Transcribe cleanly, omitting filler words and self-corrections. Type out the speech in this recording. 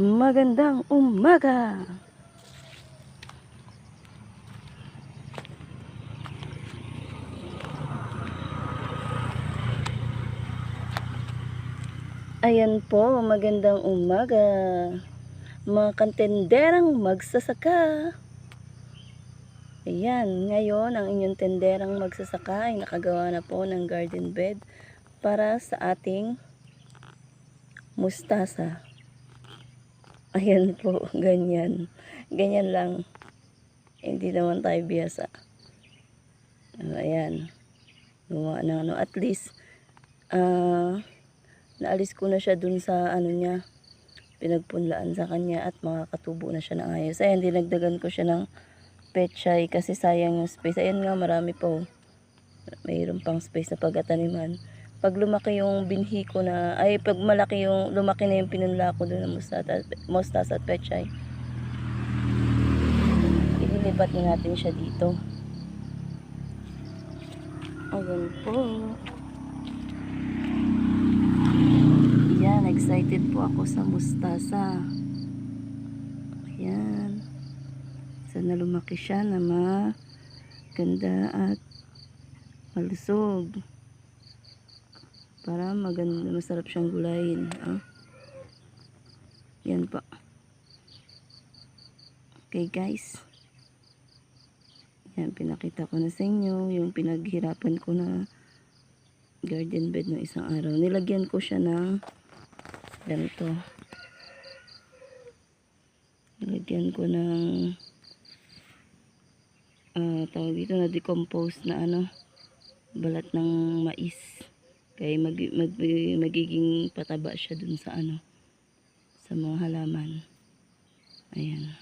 Magandang umaga. Ayan po, magandang umaga. Mga kantenderang magsasaka. Ayan, ngayon ang inyong tenderang magsasaka ay nakagawa na po ng garden bed para sa ating mustasa. Ayan po, ganyan. Ganyan lang. Hindi naman tayo biyasa. Ayan. Gumawa na ano. At least, naalis ko na siya dun sa ano niya. Pinagpunlaan sa kanya at makakatubo na siya ng ayos. Ayan, dinagdagan ko siya ng pechay kasi sayang yung space. Ayan nga, marami po. Mayroon pang space sa pagtataniman. Pag lumaki yung binhi ko na, ay pag malaki yung, lumaki na yung pinunla ko doon ng mustasa at pechay, ililipat na natin siya dito. Ayan po. Ayan, excited po ako sa mustasa. Ayan. Sana lumaki siya na maganda at malusog. Para maganda, masarap siyang gulayin. Yan po. Okay guys. Yan, pinakita ko na sa inyo yung pinaghirapan ko na garden bed ng isang araw. Nilagyan ko siya ng ganito. Nilagyan ko ng tawag dito na decompose na balat ng mais. Kaya magiging pataba siya dun sa sa mga halaman. Ayan.